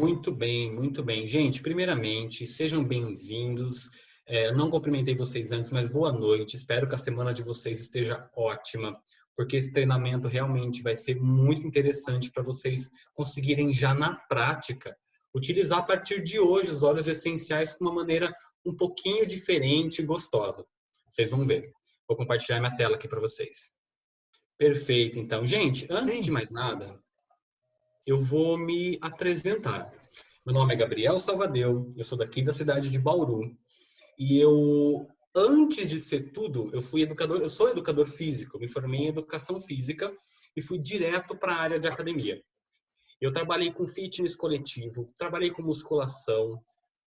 Muito bem, muito bem. Gente, primeiramente, sejam bem-vindos. Não cumprimentei vocês antes, mas boa noite. Espero que a semana de vocês esteja ótima, porque esse treinamento realmente vai ser muito interessante para vocês conseguirem já na prática utilizar a partir de hoje os óleos essenciais com uma maneira um pouquinho diferente e gostosa. Vocês vão ver. Vou compartilhar minha tela aqui para vocês. Perfeito, então. Gente, antes de mais nada, eu vou me apresentar. Meu nome é Gabriel Salvadeu, eu sou daqui da cidade de Bauru. E antes de ser tudo, eu sou educador físico, me formei em educação física e fui direto para a área de academia. Eu trabalhei com fitness coletivo, trabalhei com musculação,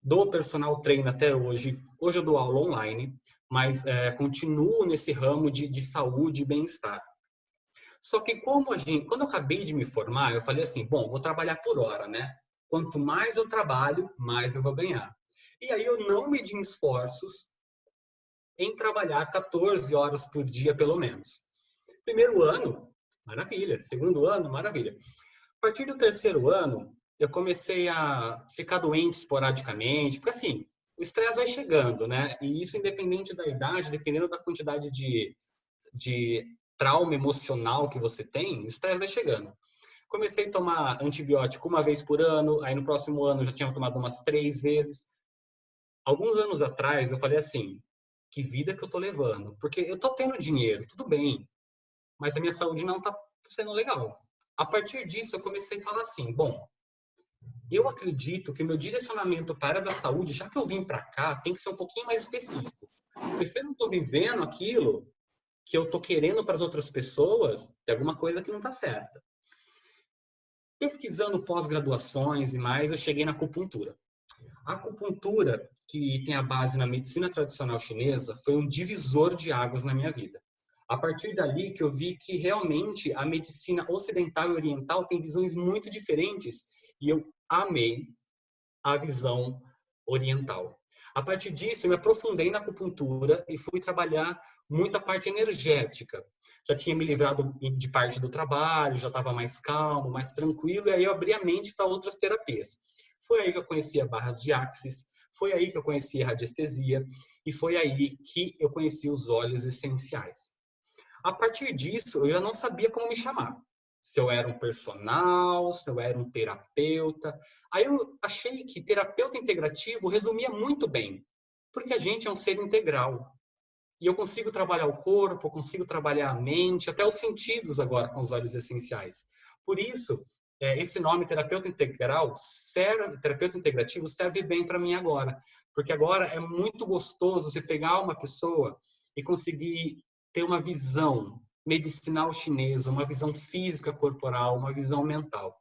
dou personal trainer até hoje. Hoje eu dou aula online, mas continuo nesse ramo de saúde e bem-estar. Só que quando eu acabei de me formar, eu falei assim, bom, vou trabalhar por hora, né? Quanto mais eu trabalho, mais eu vou ganhar. E aí eu não medi esforços em trabalhar 14 horas por dia, pelo menos. Primeiro ano, maravilha. Segundo ano, maravilha. A partir do terceiro ano, eu comecei a ficar doente esporadicamente, porque assim, o estresse vai chegando, né? E isso independente da idade, dependendo da quantidade de trauma emocional que você tem, o estresse vai chegando. Comecei a tomar antibiótico uma vez por ano, aí no próximo ano eu já tinha tomado umas 3 vezes. Alguns anos atrás eu falei assim, que vida que eu tô levando? Porque eu tô tendo dinheiro, tudo bem, mas a minha saúde não tá sendo legal. A partir disso eu comecei a falar assim, bom, eu acredito que o meu direcionamento para a área da saúde, já que eu vim para cá, tem que ser um pouquinho mais específico. Porque se eu não tô vivendo aquilo que eu tô querendo para as outras pessoas, tem alguma coisa que não tá certa. Pesquisando pós-graduações e mais, eu cheguei na acupuntura. A acupuntura, que tem a base na medicina tradicional chinesa, foi um divisor de águas na minha vida. A partir dali que eu vi que realmente a medicina ocidental e oriental tem visões muito diferentes e eu amei a visão oriental. A partir disso, eu me aprofundei na acupuntura e fui trabalhar muita parte energética. Já tinha me livrado de parte do trabalho, já estava mais calmo, mais tranquilo, e aí eu abri a mente para outras terapias. Foi aí que eu conhecia barras de axis, foi aí que eu conheci a radiestesia, e foi aí que eu conheci os óleos essenciais. A partir disso, eu já não sabia como me chamar. Se eu era um personal, se eu era um terapeuta. Aí eu achei que terapeuta integrativo resumia muito bem, porque a gente é um ser integral. E eu consigo trabalhar o corpo, eu consigo trabalhar a mente, até os sentidos agora com os óleos essenciais. Por isso, esse nome terapeuta integral, terapeuta integrativo, serve bem para mim agora. Porque agora é muito gostoso você pegar uma pessoa e conseguir ter uma visão medicinal chinesa, uma visão física corporal, uma visão mental.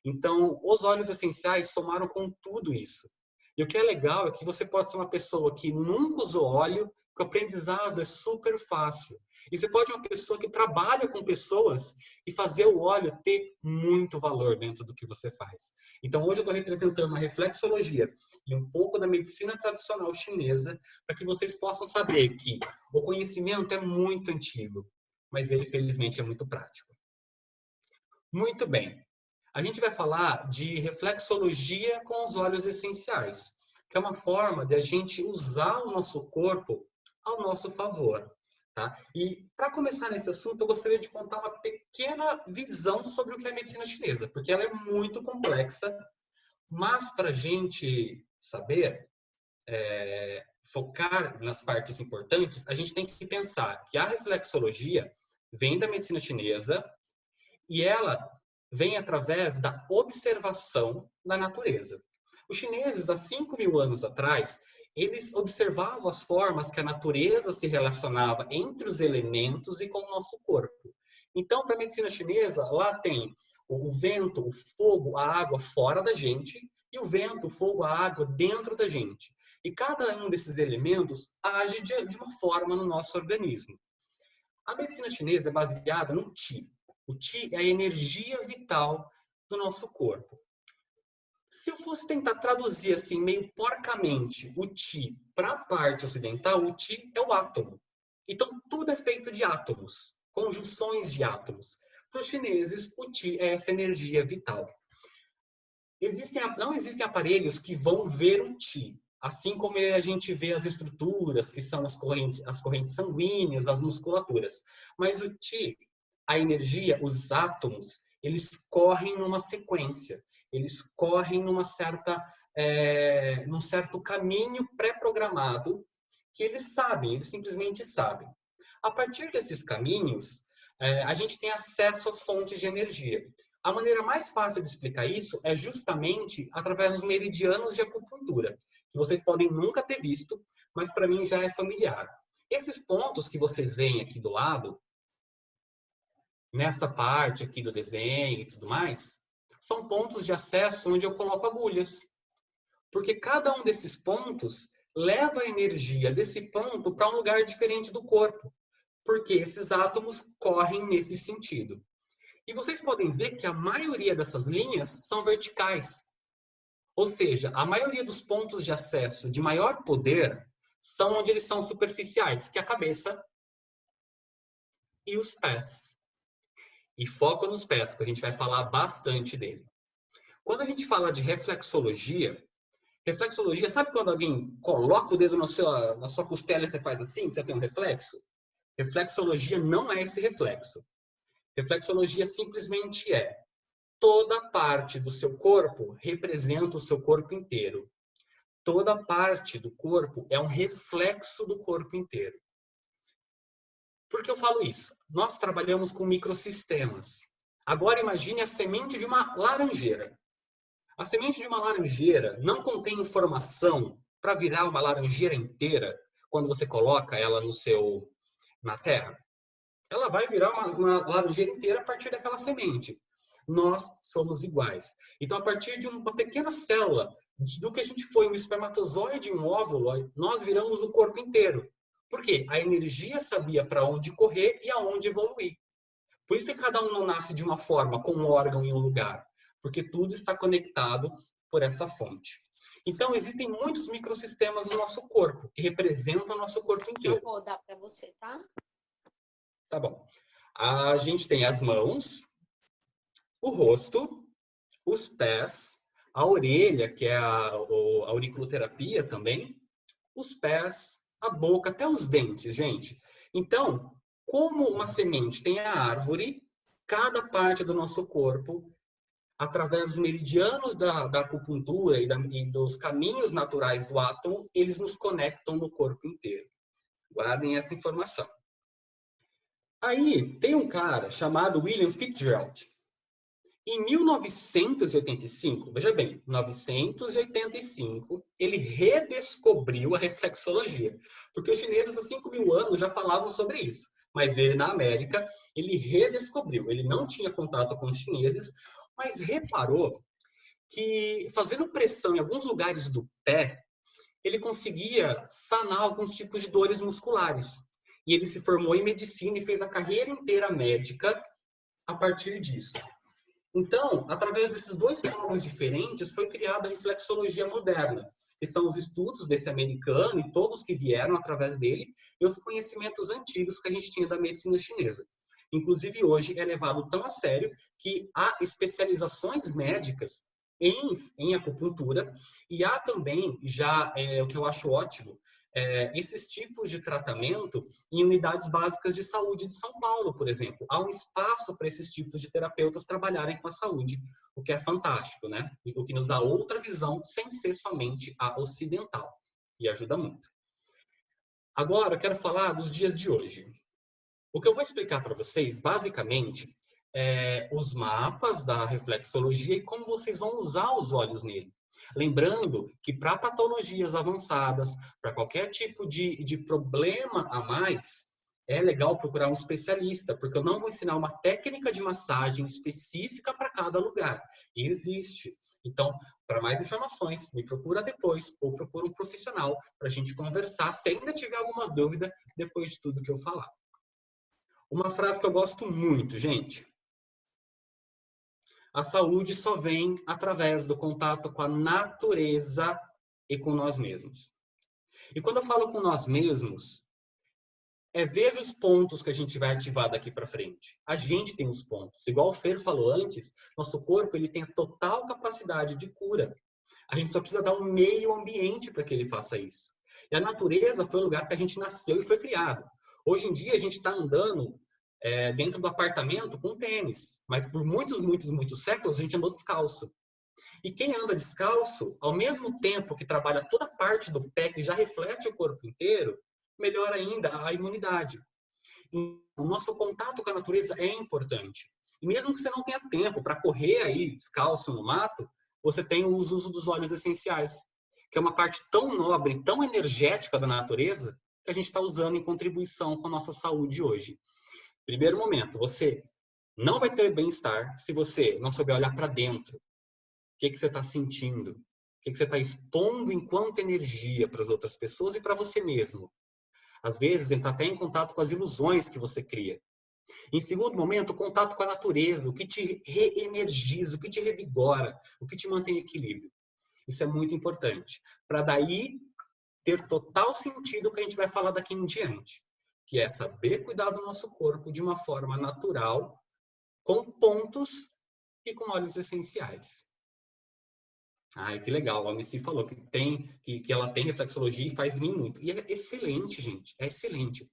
Então, os óleos essenciais somaram com tudo isso. E o que é legal é que você pode ser uma pessoa que nunca usou óleo, que o aprendizado é super fácil. E você pode ser uma pessoa que trabalha com pessoas e fazer o óleo ter muito valor dentro do que você faz. Então, hoje eu estou representando uma reflexologia e um pouco da medicina tradicional chinesa para que vocês possam saber que o conhecimento é muito antigo, mas ele, felizmente, é muito prático. Muito bem. A gente vai falar de reflexologia com os óleos essenciais, que é uma forma de a gente usar o nosso corpo ao nosso favor. Tá? E para começar nesse assunto, eu gostaria de contar uma pequena visão sobre o que é a medicina chinesa, porque ela é muito complexa, mas para a gente saber focar nas partes importantes, a gente tem que pensar que a reflexologia vem da medicina chinesa e ela vem através da observação da natureza. Os chineses, há 5.000 anos atrás, eles observavam as formas que a natureza se relacionava entre os elementos e com o nosso corpo. Então, para a medicina chinesa, lá tem o vento, o fogo, a água fora da gente e o vento, o fogo, a água dentro da gente. E cada um desses elementos age de uma forma no nosso organismo. A medicina chinesa é baseada no Qi. O Qi é a energia vital do nosso corpo. Se eu fosse tentar traduzir assim, meio porcamente, o Qi para a parte ocidental, o Qi é o átomo. Então, tudo é feito de átomos, conjunções de átomos. Para os chineses, o Qi é essa energia vital. Não existem aparelhos que vão ver o Qi. Assim como a gente vê as estruturas, que são as correntes sanguíneas, as musculaturas. Mas o Qi, a energia, os átomos, eles correm numa sequência. Eles correm num certo caminho pré-programado que eles sabem, eles simplesmente sabem. A partir desses caminhos, a gente tem acesso às fontes de energia. A maneira mais fácil de explicar isso é justamente através dos meridianos de acupuntura, que vocês podem nunca ter visto, mas para mim já é familiar. Esses pontos que vocês veem aqui do lado, nessa parte aqui do desenho e tudo mais, são pontos de acesso onde eu coloco agulhas. Porque cada um desses pontos leva a energia desse ponto para um lugar diferente do corpo. Porque esses átomos correm nesse sentido. E vocês podem ver que a maioria dessas linhas são verticais. Ou seja, a maioria dos pontos de acesso de maior poder são onde eles são superficiais, que é a cabeça e os pés. E foco nos pés, porque a gente vai falar bastante dele. Quando a gente fala de reflexologia, sabe quando alguém coloca o dedo na sua costela e você faz assim, você tem um reflexo? Reflexologia não é esse reflexo. Reflexologia simplesmente é toda parte do seu corpo representa o seu corpo inteiro. Toda parte do corpo é um reflexo do corpo inteiro. Por que eu falo isso? Nós trabalhamos com microsistemas. Agora imagine a semente de uma laranjeira. A semente de uma laranjeira não contém informação para virar uma laranjeira inteira quando você coloca ela na terra. Ela vai virar uma laranjeira inteira a partir daquela semente. Nós somos iguais. Então, a partir de uma pequena célula, do que a gente foi um espermatozoide e um óvulo, nós viramos o corpo inteiro. Por quê? A energia sabia para onde correr e aonde evoluir. Por isso que cada um não nasce de uma forma, com um órgão em um lugar. Porque tudo está conectado por essa fonte. Então, existem muitos microsistemas no nosso corpo, que representam o nosso corpo inteiro. Eu vou dar para você, tá? Tá bom. A gente tem as mãos, o rosto, os pés, a orelha, que é a auriculoterapia também, os pés, a boca, até os dentes, gente. Então, como uma semente tem a árvore, cada parte do nosso corpo, através dos meridianos da acupuntura e dos caminhos naturais do átomo, eles nos conectam no corpo inteiro. Guardem essa informação. Aí, tem um cara chamado William Fitzgerald. Em 1985, veja bem, 1985, ele redescobriu a reflexologia. Porque os chineses há 5.000 anos já falavam sobre isso. Mas ele, na América, ele redescobriu. Ele não tinha contato com os chineses, mas reparou que, fazendo pressão em alguns lugares do pé, ele conseguia sanar alguns tipos de dores musculares. E ele se formou em medicina e fez a carreira inteira médica a partir disso. Então, através desses dois fórmulas diferentes, foi criada a reflexologia moderna, que são os estudos desse americano e todos que vieram através dele, e os conhecimentos antigos que a gente tinha da medicina chinesa. Inclusive, hoje é levado tão a sério que há especializações médicas em acupuntura, e há também, já o que eu acho ótimo, esses tipos de tratamento em unidades básicas de saúde de São Paulo, por exemplo. Há um espaço para esses tipos de terapeutas trabalharem com a saúde, o que é fantástico, né? O que nos dá outra visão sem ser somente a ocidental, e ajuda muito. Agora, eu quero falar dos dias de hoje. O que eu vou explicar para vocês, basicamente, é os mapas da reflexologia e como vocês vão usar os olhos nele. Lembrando que para patologias avançadas, para qualquer tipo de problema a mais, é legal procurar um especialista, porque eu não vou ensinar uma técnica de massagem específica para cada lugar. E existe. Então, para mais informações, me procura depois ou procura um profissional para a gente conversar, se ainda tiver alguma dúvida depois de tudo que eu falar. Uma frase que eu gosto muito, gente. A saúde só vem através do contato com a natureza e com nós mesmos. E quando eu falo com nós mesmos, veja os pontos que a gente vai ativar daqui para frente. A gente tem os pontos. Igual o Fer falou antes, nosso corpo ele tem a total capacidade de cura. A gente só precisa dar um meio ambiente para que ele faça isso. E a natureza foi o lugar que a gente nasceu e foi criado. Hoje em dia a gente está andando dentro do apartamento com tênis, mas por muitos séculos a gente andou descalço. E quem anda descalço, ao mesmo tempo que trabalha toda a parte do pé que já reflete o corpo inteiro, melhora ainda a imunidade. O nosso contato com a natureza é importante. E mesmo que você não tenha tempo para correr aí descalço no mato, você tem o uso dos óleos essenciais, que é uma parte tão nobre, tão energética da natureza, que a gente está usando em contribuição com a nossa saúde hoje. Primeiro momento, você não vai ter bem-estar se você não souber olhar para dentro. O que você está sentindo? O que você está expondo enquanto energia para as outras pessoas e para você mesmo? Às vezes, entrar até em contato com as ilusões que você cria. Em segundo momento, o contato com a natureza, o que te reenergiza, o que te revigora, o que te mantém em equilíbrio. Isso é muito importante. Para daí ter total sentido o que a gente vai falar daqui em diante, que é saber cuidar do nosso corpo de uma forma natural, com pontos e com óleos essenciais. Ai, que legal. A Missy falou que ela tem reflexologia e faz em mim muito. E é excelente, gente. É excelente.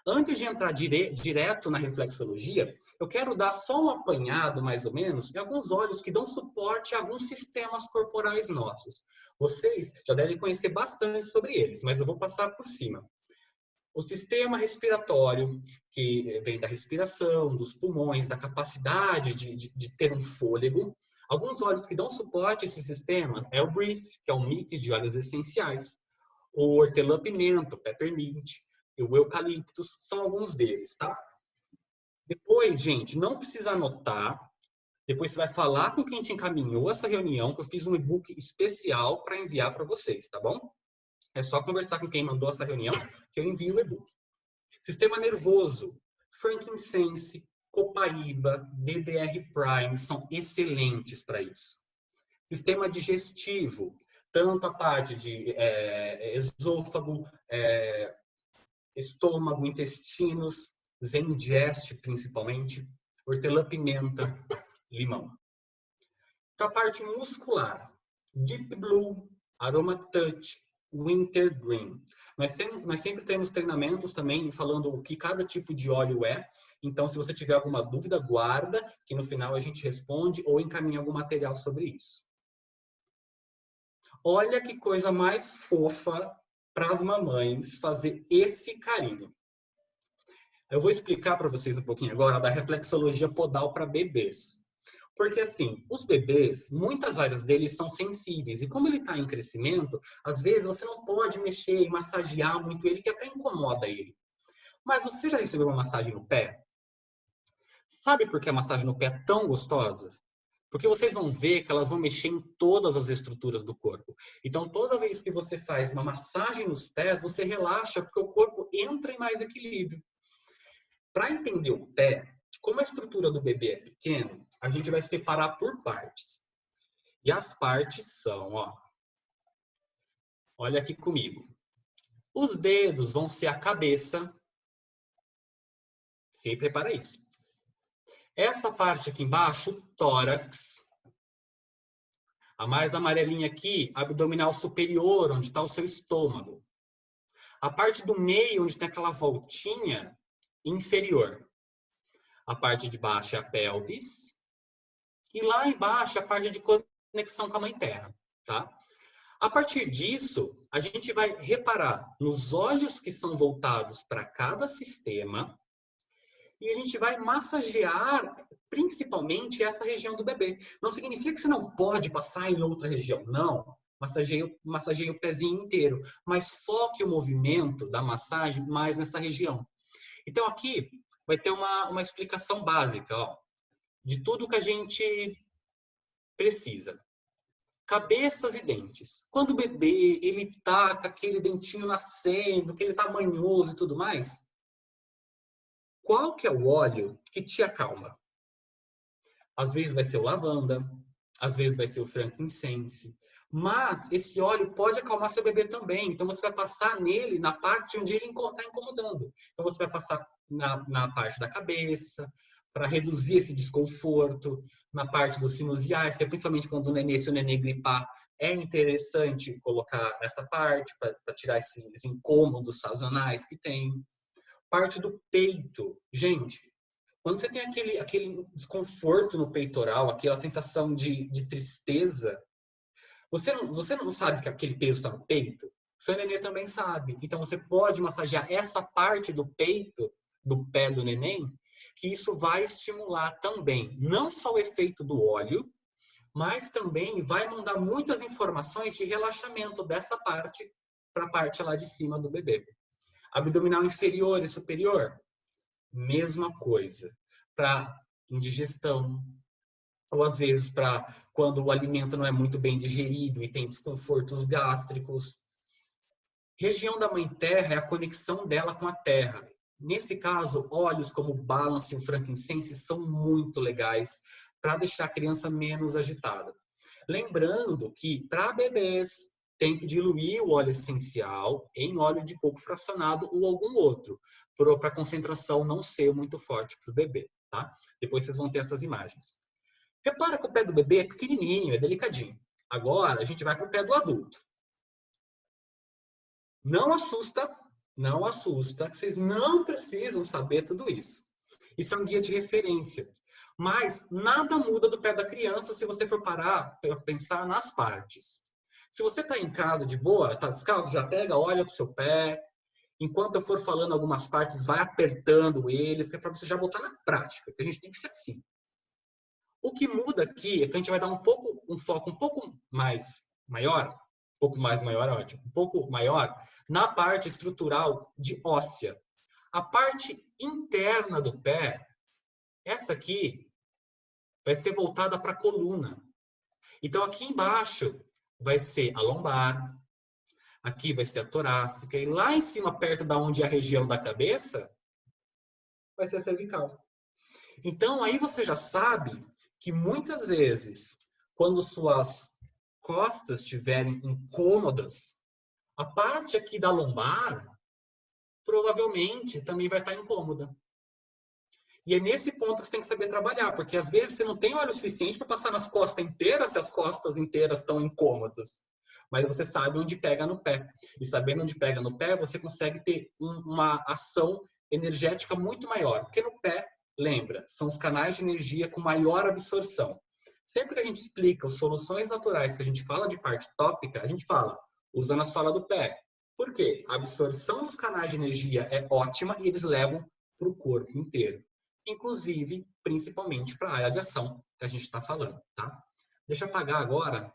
Antes de entrar direto na reflexologia, eu quero dar só um apanhado, mais ou menos, em alguns óleos que dão suporte a alguns sistemas corporais nossos. Vocês já devem conhecer bastante sobre eles, mas eu vou passar por cima. O sistema respiratório, que vem da respiração, dos pulmões, da capacidade de ter um fôlego. Alguns óleos que dão suporte a esse sistema é o Breathe, que é um mix de óleos essenciais. O hortelã-pimenta, peppermint, e o eucaliptus, são alguns deles, tá? Depois, gente, não precisa anotar. Depois você vai falar com quem te encaminhou essa reunião, que eu fiz um e-book especial para enviar para vocês, tá bom? É só conversar com quem mandou essa reunião que eu envio o e-book. Sistema nervoso, frankincense, copaíba, DDR prime são excelentes para isso. Sistema digestivo, tanto a parte de esôfago, estômago, intestinos, Zengest principalmente, hortelã-pimenta, limão. Para a parte muscular, Deep Blue, Aroma Touch, Wintergreen. Nós sempre temos treinamentos também falando o que cada tipo de óleo é. Então, se você tiver alguma dúvida, guarda, que no final a gente responde ou encaminha algum material sobre isso. Olha que coisa mais fofa para as mamães fazer esse carinho. Eu vou explicar para vocês um pouquinho agora da reflexologia podal para bebês. Porque, assim, os bebês, muitas áreas deles são sensíveis. E como ele está em crescimento, às vezes você não pode mexer e massagear muito ele, que até incomoda ele. Mas você já recebeu uma massagem no pé? Sabe por que a massagem no pé é tão gostosa? Porque vocês vão ver que elas vão mexer em todas as estruturas do corpo. Então, toda vez que você faz uma massagem nos pés, você relaxa, porque o corpo entra em mais equilíbrio. Para entender o pé, como a estrutura do bebê é pequena, a gente vai separar por partes. E as partes são, ó. Olha aqui comigo. Os dedos vão ser a cabeça. Sempre repara isso. Essa parte aqui embaixo, o tórax. A mais amarelinha aqui, abdominal superior, onde está o seu estômago. A parte do meio, onde tem aquela voltinha, inferior. A parte de baixo é a pelvis. E lá embaixo, a parte de conexão com a Mãe Terra, tá? A partir disso, a gente vai reparar nos olhos que são voltados para cada sistema e a gente vai massagear principalmente essa região do bebê. Não significa que você não pode passar em outra região, não. Massageie o pezinho inteiro, mas foque o movimento da massagem mais nessa região. Então aqui vai ter uma explicação básica, ó, de tudo que a gente precisa. Cabeças e dentes. Quando o bebê, ele tá com aquele dentinho nascendo, que ele tá manhoso e tudo mais, qual que é o óleo que te acalma? Às vezes vai ser o lavanda, às vezes vai ser o frankincense. Mas esse óleo pode acalmar seu bebê também. Então você vai passar nele na parte onde ele está incomodando. Então você vai passar na parte da cabeça, para reduzir esse desconforto, na parte dos sinusiais, que é principalmente quando se o nenê gripar, é interessante colocar essa parte para tirar esses incômodos sazonais que tem. Parte do peito. Gente, quando você tem aquele desconforto no peitoral, aquela sensação de tristeza, você não sabe que aquele peso está no peito? Seu neném também sabe. Então você pode massagear essa parte do peito, do pé do neném, que isso vai estimular também, não só o efeito do óleo, mas também vai mandar muitas informações de relaxamento dessa parte para a parte lá de cima do bebê. Abdominal inferior e superior, mesma coisa. Para indigestão, ou às vezes para quando o alimento não é muito bem digerido e tem desconfortos gástricos. Região da mãe terra é a conexão dela com a terra. Nesse caso, óleos como o Balance e o Frankincense são muito legais para deixar a criança menos agitada. Lembrando que para bebês tem que diluir o óleo essencial em óleo de coco fracionado ou algum outro, para a concentração não ser muito forte para o bebê, tá? Depois vocês vão ter essas imagens. Repara que o pé do bebê é pequenininho, é delicadinho. Agora, a gente vai para o pé do adulto. Não assusta, que vocês não precisam saber tudo isso. Isso é um guia de referência. Mas nada muda do pé da criança se você for parar para pensar nas partes. Se você está em casa de boa, está descalço, já pega, olha para o seu pé. Enquanto eu for falando algumas partes, vai apertando eles, que é para você já botar na prática, que a gente tem que ser assim. O que muda aqui é que a gente vai dar um foco um pouco mais maior, um pouco mais maior, ótimo, um pouco maior na parte estrutural de óssea. A parte interna do pé, essa aqui, vai ser voltada para a coluna. Então, aqui embaixo vai ser a lombar, aqui vai ser a torácica, e lá em cima, perto da onde é a região da cabeça, vai ser a cervical. Então, aí você já sabe que muitas vezes, quando suas costas estiverem incômodas, a parte aqui da lombar provavelmente também vai estar incômoda. E é nesse ponto que você tem que saber trabalhar, porque às vezes você não tem óleo suficiente para passar nas costas inteiras se as costas inteiras estão incômodas. Mas você sabe onde pega no pé. E sabendo onde pega no pé, você consegue ter uma ação energética muito maior. Porque no pé, lembra, são os canais de energia com maior absorção. Sempre que a gente explica as soluções naturais, que a gente fala de parte tópica, a gente fala, usa na sola do pé. Por quê? A absorção dos canais de energia é ótima e eles levam para o corpo inteiro. Inclusive, principalmente para a área de ação que a gente está falando, tá? Deixa eu apagar agora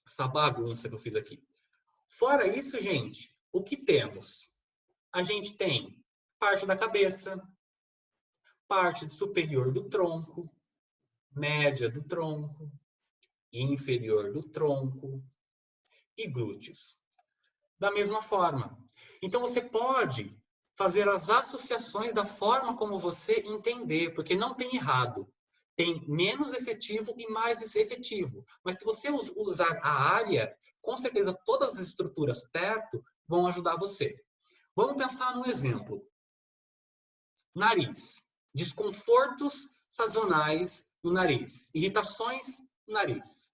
essa bagunça que eu fiz aqui. Fora isso, gente, o que temos? A gente tem parte da cabeça, parte superior do tronco, média do tronco, inferior do tronco e glúteos. Da mesma forma. Então, você pode fazer as associações da forma como você entender, porque não tem errado. Tem menos efetivo e mais efetivo. Mas se você usar a área, com certeza todas as estruturas perto vão ajudar você. Vamos pensar num exemplo. Nariz. Desconfortos sazonais no nariz. Irritações no nariz.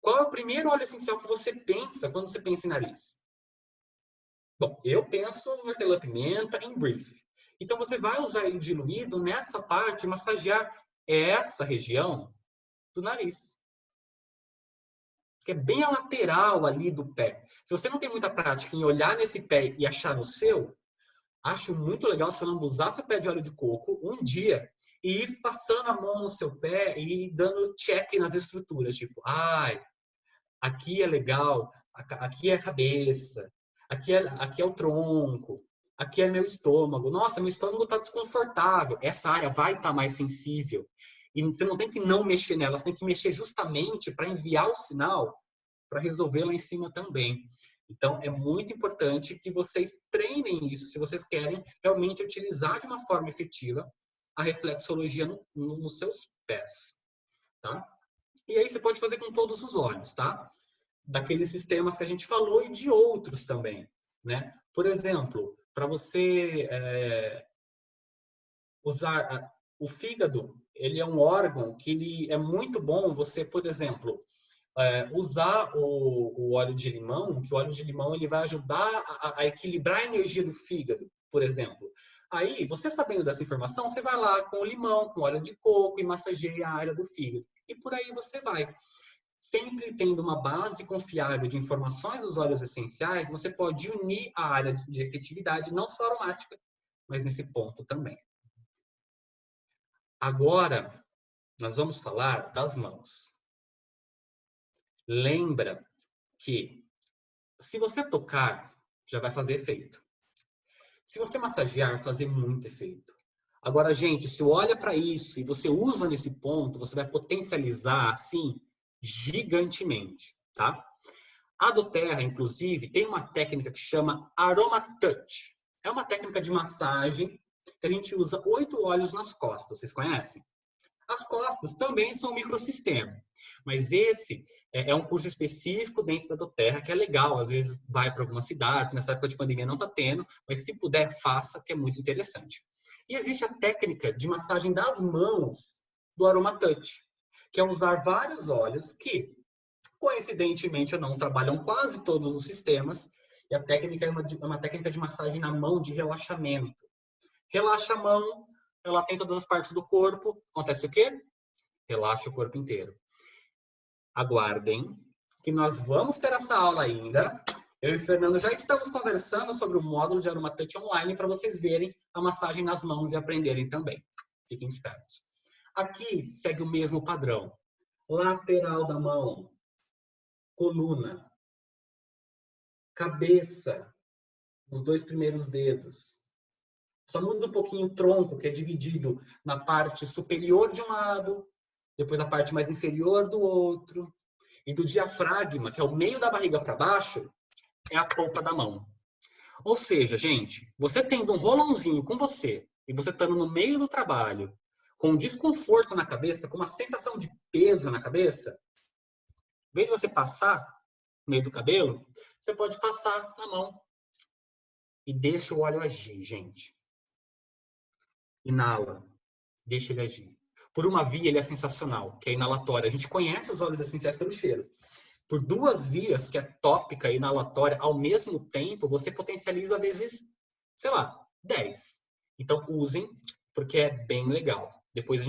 Qual é o primeiro óleo essencial que você pensa quando você pensa em nariz? Bom, eu penso em hortelã-pimenta, em brief. Então, você vai usar ele diluído nessa parte, massagear essa região do nariz. Que é bem a lateral ali do pé. Se você não tem muita prática em olhar nesse pé e achar no seu, acho muito legal você lambuzar seu pé de óleo de coco um dia e ir passando a mão no seu pé e ir dando check nas estruturas. Tipo, aqui é legal, aqui é a cabeça, aqui é o tronco, aqui é meu estômago. Nossa, meu estômago está desconfortável. Essa área vai estar mais sensível. E você não tem que não mexer nela, você tem que mexer justamente para enviar o sinal para resolver lá em cima também. Então, é muito importante que vocês treinem isso, se vocês querem realmente utilizar de uma forma efetiva a reflexologia nos seus pés. Tá? E aí você pode fazer com todos os olhos, tá? Daqueles sistemas que a gente falou e de outros também, né? Por exemplo, para você usar o fígado, ele é um órgão que ele é muito bom você, por exemplo, usar o óleo de limão, que o óleo de limão ele vai ajudar a equilibrar a energia do fígado, por exemplo. Aí, você sabendo dessa informação, você vai lá com o limão, com óleo de coco e massageia a área do fígado. E por aí você vai. Sempre tendo uma base confiável de informações dos óleos essenciais, você pode unir a área de efetividade, não só aromática, mas nesse ponto também. Agora, nós vamos falar das mãos. Lembra que se você tocar, já vai fazer efeito. Se você massagear, fazer muito efeito. Agora, gente, se olha para isso e você usa nesse ponto, você vai potencializar, assim, gigantemente, tá? A doTERRA, inclusive, tem uma técnica que chama Aroma Touch. É uma técnica de massagem que a gente usa 8 óleos nas costas. Vocês conhecem? As costas também são um microsistema, mas esse é um curso específico dentro da doTERRA, que é legal, às vezes vai para algumas cidades, nessa época de pandemia não está tendo, mas se puder, faça, que é muito interessante. E existe a técnica de massagem das mãos do Aroma Touch, que é usar vários óleos que, coincidentemente, não trabalham quase todos os sistemas, e a técnica é uma técnica de massagem na mão de relaxamento. Relaxa a mão, ela tem todas as partes do corpo. Acontece o quê? Relaxa o corpo inteiro. Aguardem, que nós vamos ter essa aula ainda. Eu e o Fernando já estamos conversando sobre o módulo de Aroma Touch online para vocês verem a massagem nas mãos e aprenderem também. Fiquem espertos. Aqui segue o mesmo padrão. Lateral da mão, coluna, cabeça, os 2 primeiros dedos. Só muda um pouquinho o tronco, que é dividido na parte superior de um lado, depois a parte mais inferior do outro. E do diafragma, que é o meio da barriga para baixo, é a polpa da mão. Ou seja, gente, você tendo um rolãozinho com você, e você estando no meio do trabalho, com um desconforto na cabeça, com uma sensação de peso na cabeça, em vez de você passar no meio do cabelo, você pode passar na mão. E deixa o óleo agir, gente. Inala, deixa ele agir. Por uma via, ele é sensacional, que é inalatória. A gente conhece os óleos essenciais pelo cheiro. Por 2 vias, que é tópica e inalatória, ao mesmo tempo, você potencializa vezes, sei lá, 10. Então, usem, porque é bem legal. Depois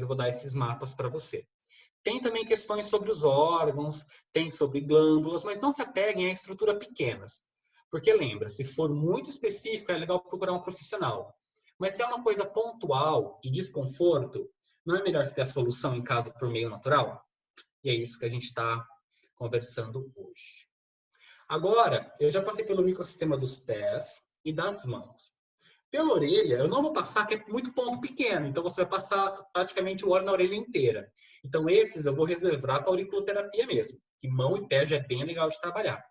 eu vou dar esses mapas para você. Tem também questões sobre os órgãos, tem sobre glândulas, mas não se apeguem a estrutura pequenas. Porque lembra, se for muito específico, é legal procurar um profissional. Mas se é uma coisa pontual, de desconforto, não é melhor você ter a solução em casa por meio natural? E é isso que a gente está conversando hoje. Agora, eu já passei pelo microsistema dos pés e das mãos. Pela orelha, eu não vou passar, que é muito ponto pequeno, então você vai passar praticamente o óleo na orelha inteira. Então, esses eu vou reservar para auriculoterapia mesmo, que mão e pé já é bem legal de trabalhar.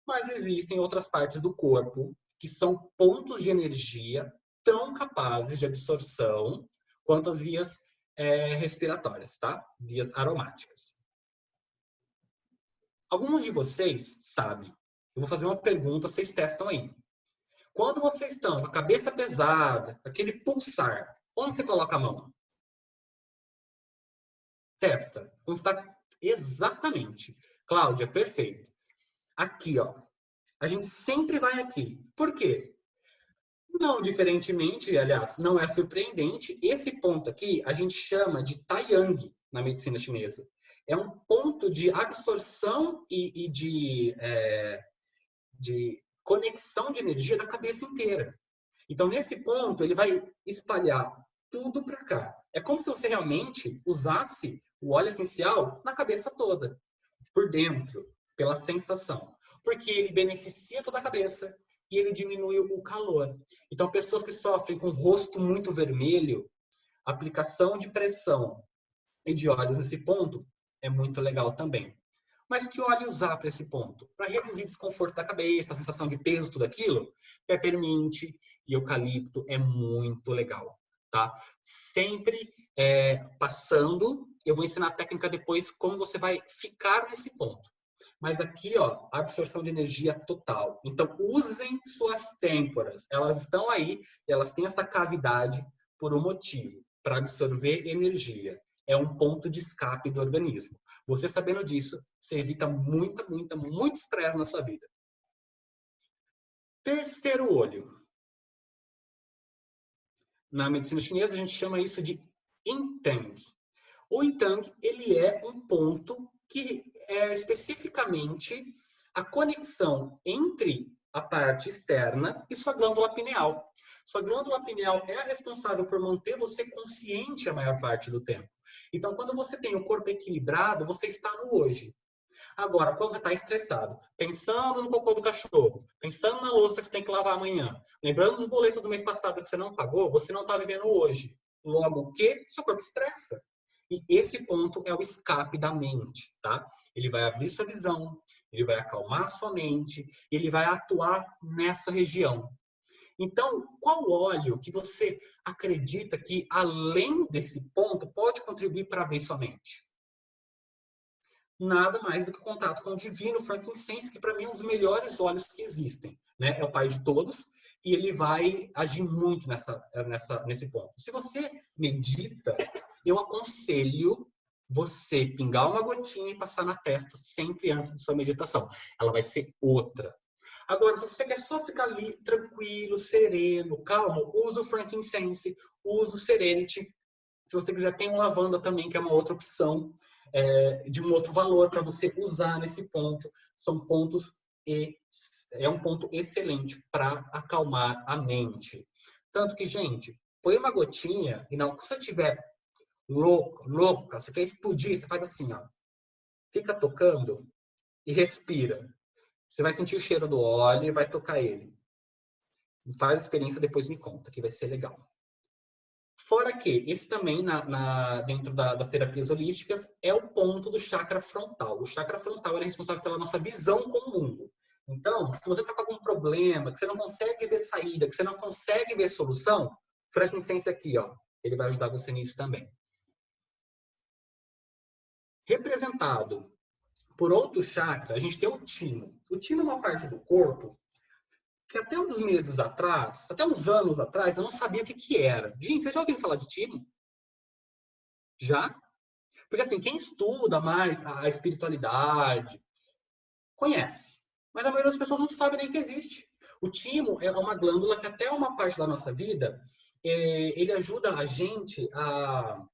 Mas existem outras partes do corpo que são pontos de energia tão capazes de absorção quanto as vias respiratórias, tá? Vias aromáticas. Alguns de vocês sabem. Eu vou fazer uma pergunta, vocês testam aí. Quando vocês estão com a cabeça pesada, aquele pulsar, onde você coloca a mão? Testa. Onde está exatamente. Cláudia, perfeito. Aqui, ó. A gente sempre vai aqui. Por quê? Não diferentemente, aliás, não é surpreendente, esse ponto aqui a gente chama de Taiyang na medicina chinesa. É um ponto de absorção e de conexão de energia da cabeça inteira. Então, nesse ponto, ele vai espalhar tudo para cá. É como se você realmente usasse o óleo essencial na cabeça toda, por dentro, pela sensação. Porque ele beneficia toda a cabeça e ele diminui o calor. Então, pessoas que sofrem com o rosto muito vermelho, aplicação de pressão e de óleos nesse ponto é muito legal também. Mas que óleo usar para esse ponto? Para reduzir desconforto da cabeça, a sensação de peso, tudo aquilo, peppermint e eucalipto é muito legal, tá? Sempre passando eu vou ensinar a técnica depois como você vai ficar nesse ponto. Mas aqui, ó, absorção de energia total. Então, usem suas têmporas. Elas estão aí, elas têm essa cavidade por um motivo, para absorver energia. É um ponto de escape do organismo. Você sabendo disso, você evita muito estresse na sua vida. Terceiro olho. Na medicina chinesa, a gente chama isso de Yintang. O Yintang, ele é um ponto que é especificamente a conexão entre a parte externa e sua glândula pineal. Sua glândula pineal é a responsável por manter você consciente a maior parte do tempo. Então, quando você tem o corpo equilibrado, você está no hoje. Agora, quando você está estressado, pensando no cocô do cachorro, pensando na louça que você tem que lavar amanhã, lembrando dos boletos do mês passado que você não pagou, você não está vivendo hoje. Logo, o quê? Seu corpo estressa. E esse ponto é o escape da mente, tá? Ele vai abrir sua visão, ele vai acalmar sua mente, ele vai atuar nessa região. Então, qual óleo que você acredita que, além desse ponto, pode contribuir para abrir sua mente? Nada mais do que o contato com o divino frankincense, que para mim é um dos melhores óleos que existem, né? É o pai de todos e ele vai agir muito nesse ponto. Se você medita, eu aconselho você pingar uma gotinha e passar na testa sempre antes de sua meditação. Ela vai ser outra. Agora, se você quer só ficar ali tranquilo, sereno, calmo, usa o frankincense, usa o serenity. Se você quiser, tem um lavanda também, que é uma outra opção, de um outro valor para você usar nesse ponto. São pontos é um ponto excelente para acalmar a mente. Tanto que, gente, põe uma gotinha e quando você estiver louca, você quer explodir, você faz assim, ó. Fica tocando e respira. Você vai sentir o cheiro do óleo e vai tocar ele. Faz a experiência, depois me conta, que vai ser legal. Fora que, esse também, dentro das terapias holísticas, é o ponto do chakra frontal. O chakra frontal é responsável pela nossa visão com o mundo. Então, se você está com algum problema, que você não consegue ver saída, que você não consegue ver solução, frankincense aqui, ó, ele vai ajudar você nisso também. Representado por outro chakra, a gente tem o timo. O timo é uma parte do corpo que até uns meses atrás, até uns anos atrás, eu não sabia o que era. Gente, vocês já ouviram falar de timo? Já? Porque assim, quem estuda mais a espiritualidade, conhece. Mas a maioria das pessoas não sabe nem que existe. O timo é uma glândula que até uma parte da nossa vida, ele ajuda a gente a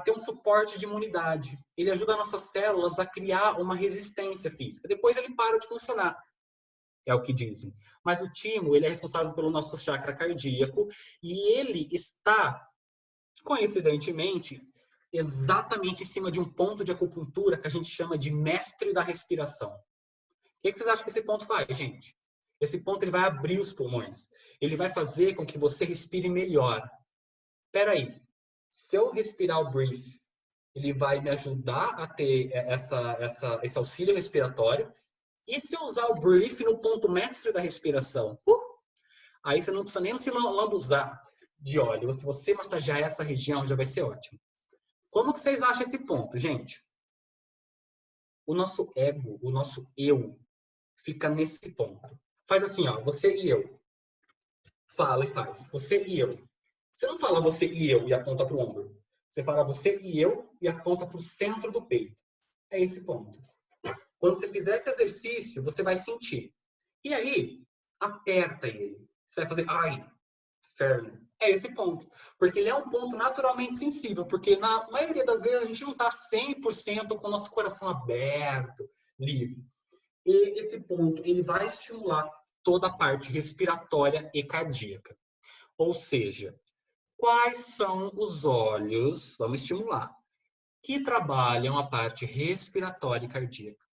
ter um suporte de imunidade. Ele ajuda as nossas células a criar uma resistência física. Depois ele para de funcionar. É o que dizem. Mas o timo, ele é responsável pelo nosso chakra cardíaco e ele está, coincidentemente, exatamente em cima de um ponto de acupuntura que a gente chama de mestre da respiração. O que vocês acham que esse ponto faz, gente? Esse ponto ele vai abrir os pulmões. Ele vai fazer com que você respire melhor. Espera aí. Se eu respirar o breath, ele vai me ajudar a ter esse auxílio respiratório. E se eu usar o breath no ponto mestre da respiração? Aí você não precisa nem se lambuzar de óleo. Se você massagear essa região, já vai ser ótimo. Como que vocês acham esse ponto, gente? O nosso ego, o nosso eu, fica nesse ponto. Faz assim, ó, você e eu. Fala e faz. Você e eu. Você não fala você e eu e aponta para o ombro. Você fala você e eu e aponta para o centro do peito. É esse ponto. Quando você fizer esse exercício, você vai sentir. E aí, aperta ele. Você vai fazer, ai, inferno. É esse ponto. Porque ele é um ponto naturalmente sensível. Porque na maioria das vezes a gente não está 100% com o nosso coração aberto, livre. E esse ponto, ele vai estimular toda a parte respiratória e cardíaca. Ou seja, quais são os óleos, vamos estimular, que trabalham a parte respiratória e cardíaca?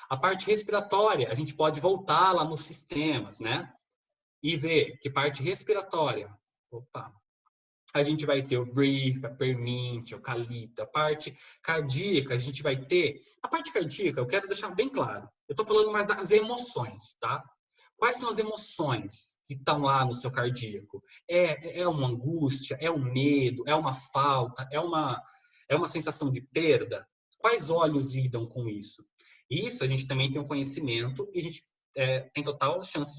A parte respiratória, a gente pode voltar lá nos sistemas, né? E ver que parte respiratória, a gente vai ter o breathe, peppermint, eucalipto. A parte cardíaca, a gente vai ter... A parte cardíaca, eu quero deixar bem claro. Eu estou falando mais das emoções, tá? Quais são as emoções que estão lá no seu cardíaco? É uma angústia? É um medo? É uma falta? É uma É uma sensação de perda? Quais olhos lidam com isso? Isso a gente também tem um conhecimento e a gente tem total chance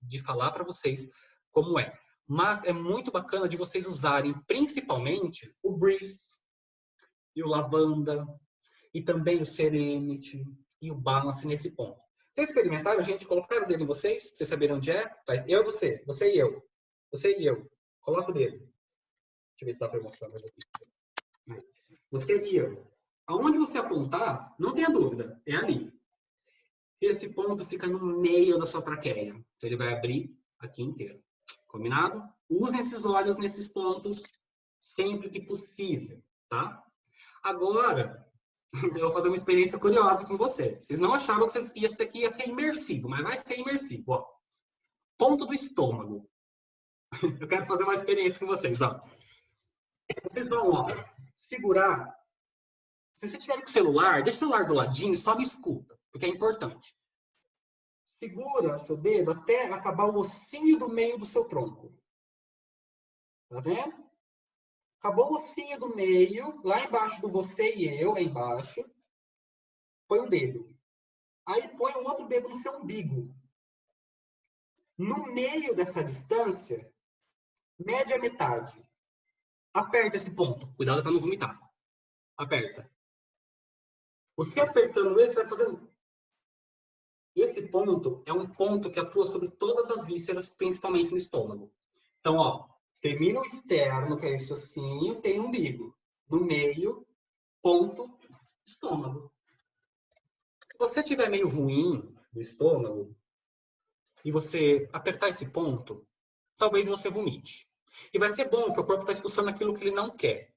de falar para vocês como é. Mas é muito bacana de vocês usarem principalmente o Breathe e o Lavanda e também o Serenity e o Balance nesse ponto. Vocês experimentaram, gente? Colocaram o dedo em vocês? Vocês saberam onde é? Faz eu e você. Você e eu. Você e eu. Coloca o dedo. Deixa eu ver se dá para mostrar mais aqui. Você e eu. Aonde você apontar, não tenha dúvida, é ali. Esse ponto fica no meio da sua traqueia. Então ele vai abrir aqui inteiro. Combinado? Usem esses olhos nesses pontos sempre que possível, tá? Agora, eu vou fazer uma experiência curiosa com vocês. Vocês não achavam que isso aqui ia ser imersivo, mas vai ser imersivo, ó. Ponto do estômago. Eu quero fazer uma experiência com vocês, ó. Vocês vão, ó, segurar. Se você tiver com o celular, deixa o celular do ladinho e só me escuta, porque é importante. Segura seu dedo até acabar o ossinho do meio do seu tronco. Tá vendo? Acabou o ossinho do meio, lá embaixo do você e eu, lá embaixo. Põe o dedo. Aí põe o outro dedo no seu umbigo. No meio dessa distância, mede a metade. Aperta esse ponto. Cuidado para não vomitar. Aperta. Você apertando ele, você vai fazendo... Esse ponto é um ponto que atua sobre todas as vísceras, principalmente no estômago. Então, ó, termina o externo, que é esse ossinho, tem um umbigo. No meio, ponto, estômago. Se você tiver meio ruim no estômago e você apertar esse ponto, talvez você vomite. E vai ser bom, porque o corpo está expulsando aquilo que ele não quer,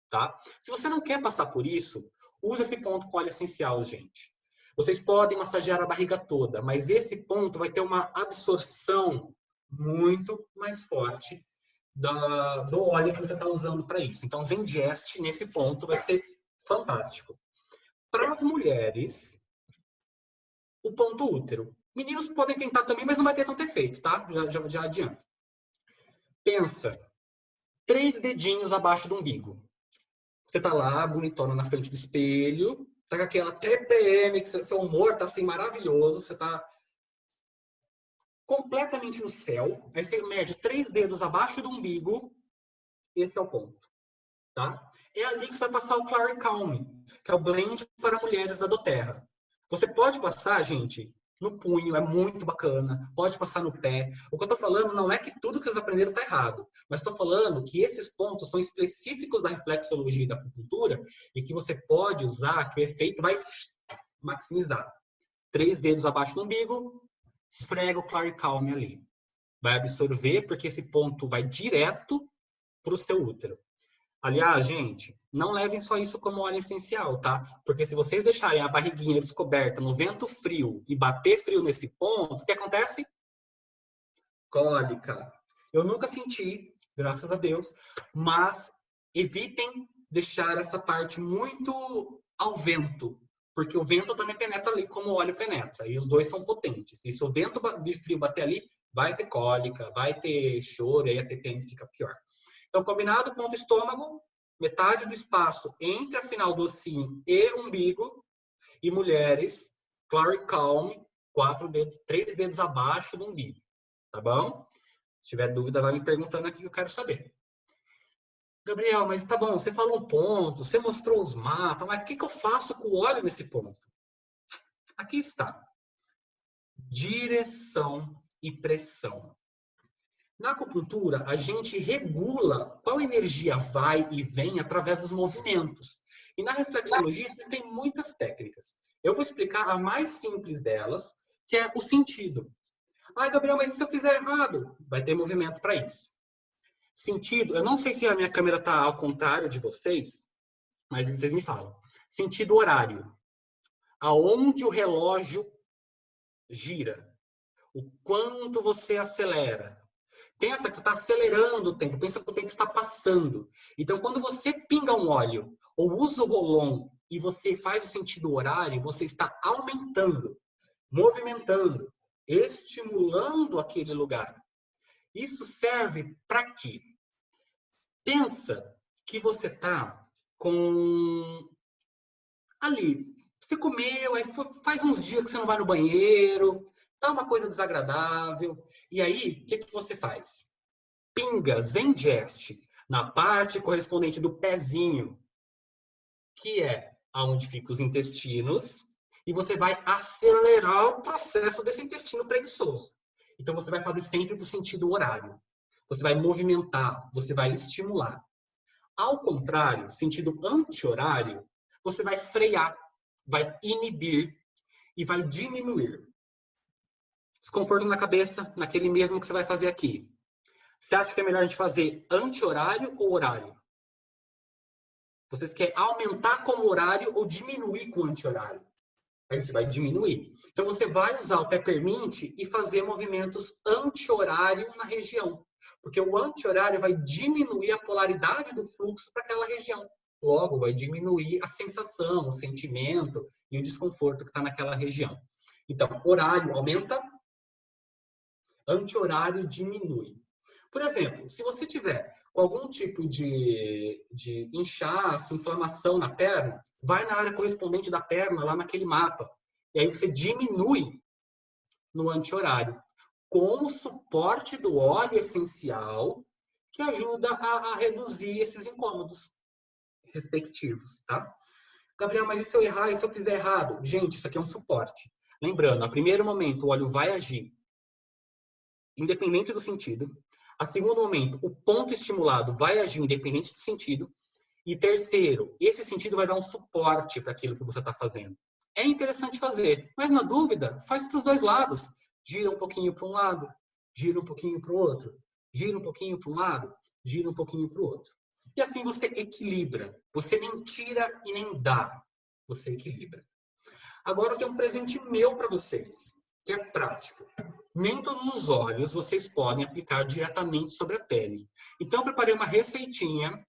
tá? Se você não quer passar por isso, use esse ponto com óleo essencial, gente. Vocês podem massagear a barriga toda, mas esse ponto vai ter uma absorção muito mais forte do óleo que você está usando para isso. Então, Zengest nesse ponto vai ser fantástico. Para as mulheres, o ponto útero. Meninos podem tentar também, mas não vai ter tanto efeito, tá? Já adianto. Pensa, 3 dedinhos abaixo do umbigo. Você tá lá, bonitona, na frente do espelho, tá com aquela TPM, que seu humor tá assim maravilhoso, você tá completamente no céu, aí você mede 3 dedos abaixo do umbigo, esse é o ponto, tá? É ali que você vai passar o Clary Calm, que é o blend para mulheres da doTERRA. Você pode passar, gente, no punho, é muito bacana, pode passar no pé. O que eu tô falando não é que tudo que vocês aprenderam tá errado, mas estou falando que esses pontos são específicos da reflexologia e da acupuntura e que você pode usar, que o efeito vai maximizar. 3 dedos abaixo do umbigo, esfrega o Clary Calm ali. Vai absorver, porque esse ponto vai direto para o seu útero. Aliás, gente, não levem só isso como óleo essencial, tá? Porque se vocês deixarem a barriguinha descoberta no vento frio e bater frio nesse ponto, o que acontece? Cólica. Eu nunca senti, graças a Deus, mas evitem deixar essa parte muito ao vento, porque o vento também penetra ali como o óleo penetra, e os dois são potentes. E se o vento de frio bater ali, vai ter cólica, vai ter choro, aí a TPM fica pior. Então, combinado, ponto estômago, metade do espaço entre a final do ossinho e umbigo, e mulheres, Clary Calm, 3 dedos abaixo do umbigo, tá bom? Se tiver dúvida, vai me perguntando aqui que eu quero saber. Gabriel, mas tá bom, você falou um ponto, você mostrou os mapas, mas o que eu faço com o óleo nesse ponto? Aqui está. Direção e pressão. Na acupuntura, a gente regula qual energia vai e vem através dos movimentos. E na reflexologia existem muitas técnicas. Eu vou explicar a mais simples delas, que é o sentido. Ai, Gabriel, mas e se eu fizer errado? Vai ter movimento para isso. Sentido, eu não sei se a minha câmera está ao contrário de vocês, mas vocês me falam. Sentido horário. Aonde o relógio gira. O quanto você acelera. Pensa que você está acelerando o tempo, pensa que o tempo está passando. Então, quando você pinga um óleo ou usa o Rolon e você faz o sentido horário, você está aumentando, movimentando, estimulando aquele lugar. Isso serve para quê? Pensa que você está com ali, você comeu, aí faz uns dias que você não vai no banheiro, tá uma coisa desagradável, e aí, o que que você faz? Pinga Zengest na parte correspondente do pezinho, que é aonde ficam os intestinos, e você vai acelerar o processo desse intestino preguiçoso. Então, você vai fazer sempre para o sentido horário. Você vai movimentar, você vai estimular. Ao contrário, sentido anti-horário, você vai frear, vai inibir e vai diminuir. Desconforto na cabeça, naquele mesmo que você vai fazer aqui. Você acha que é melhor a gente fazer anti-horário ou horário? Vocês querem aumentar como horário ou diminuir com anti-horário? A gente vai diminuir. Então, você vai usar o peppermint e fazer movimentos anti-horário na região. Porque o anti-horário vai diminuir a polaridade do fluxo para aquela região. Logo, vai diminuir a sensação, o sentimento e o desconforto que está naquela região. Então, horário aumenta, anti-horário diminui. Por exemplo, se você tiver com algum tipo de inchaço, inflamação na perna, vai na área correspondente da perna, lá naquele mapa. E aí você diminui no anti-horário, com o suporte do óleo essencial, que ajuda a reduzir esses incômodos respectivos, tá? Gabriel, mas e se eu errar, e se eu fizer errado? Gente, isso aqui é um suporte. Lembrando, a primeiro momento, o óleo vai agir independente do sentido. A segundo momento, o ponto estimulado vai agir independente do sentido. E terceiro, esse sentido vai dar um suporte para aquilo que você está fazendo. É interessante fazer, mas na dúvida, faz para os dois lados. Gira um pouquinho para um lado, gira um pouquinho para o outro, gira um pouquinho para um lado, gira um pouquinho para o outro. E assim você equilibra. Você nem tira e nem dá. Você equilibra. Agora eu tenho um presente meu para vocês, que é prático. Nem todos os óleos vocês podem aplicar diretamente sobre a pele. Então, eu preparei uma receitinha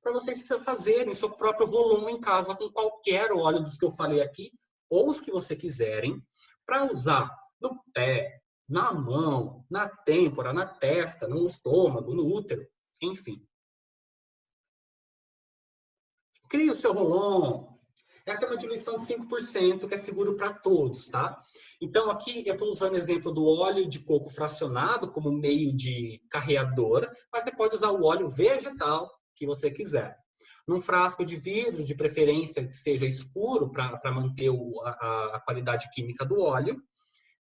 para vocês fazerem seu próprio rolon em casa com qualquer óleo dos que eu falei aqui, ou os que você quiserem, para usar no pé, na mão, na têmpora, na testa, no estômago, no útero, enfim. Crie o seu rolon. Essa é uma diluição de 5%, que é seguro para todos, tá? Então, aqui eu estou usando o exemplo do óleo de coco fracionado como meio de carreador, mas você pode usar o óleo vegetal que você quiser. Num frasco de vidro, de preferência que seja escuro, para manter a qualidade química do óleo.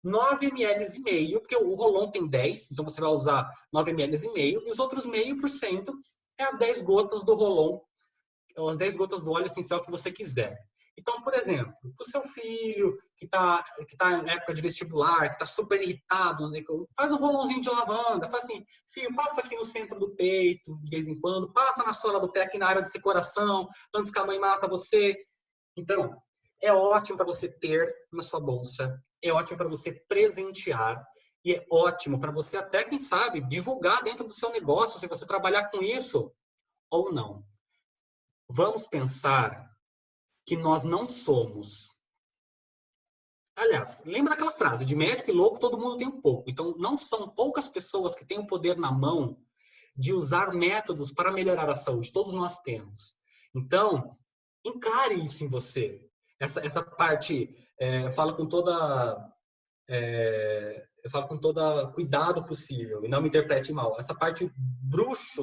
9 ml e meio, porque o rolon tem 10, então você vai usar 9 ml e meio, e os outros 0,5% é as 10 gotas do rolon, as 10 gotas do óleo essencial que você quiser. Então, por exemplo, para o seu filho que tá em época de vestibular, que está super irritado, né, faz um rolãozinho de lavanda, faz assim, filho, passa aqui no centro do peito, de vez em quando, passa na sola do pé aqui na área desse coração, antes que a mãe mata você. Então, é ótimo para você ter na sua bolsa, é ótimo para você presentear, e é ótimo para você até, quem sabe, divulgar dentro do seu negócio, se você trabalhar com isso ou não. Vamos pensar que nós não somos. Aliás, lembra daquela frase, de médico e louco todo mundo tem um pouco. Então, não são poucas pessoas que têm o poder na mão de usar métodos para melhorar a saúde. Todos nós temos. Então, encare isso em você. Essa parte, eu falo com toda cuidado possível, e não me interprete mal. Essa parte bruxa,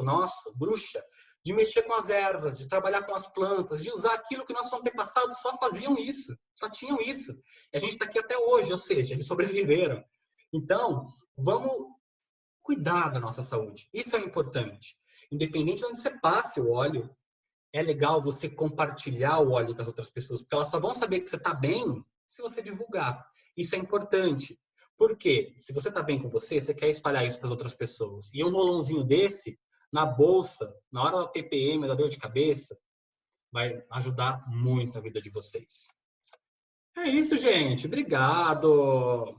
de mexer com as ervas, de trabalhar com as plantas, de usar aquilo que nossos antepassados só faziam isso, só tinham isso. E a gente está aqui até hoje, ou seja, eles sobreviveram. Então, vamos cuidar da nossa saúde. Isso é importante. Independente de onde você passe o óleo, é legal você compartilhar o óleo com as outras pessoas, porque elas só vão saber que você está bem se você divulgar. Isso é importante. Porque se você está bem com você, você quer espalhar isso para as outras pessoas. E um rolãozinho desse, na bolsa, na hora da TPM, da dor de cabeça, vai ajudar muito a vida de vocês. É isso, gente. Obrigado!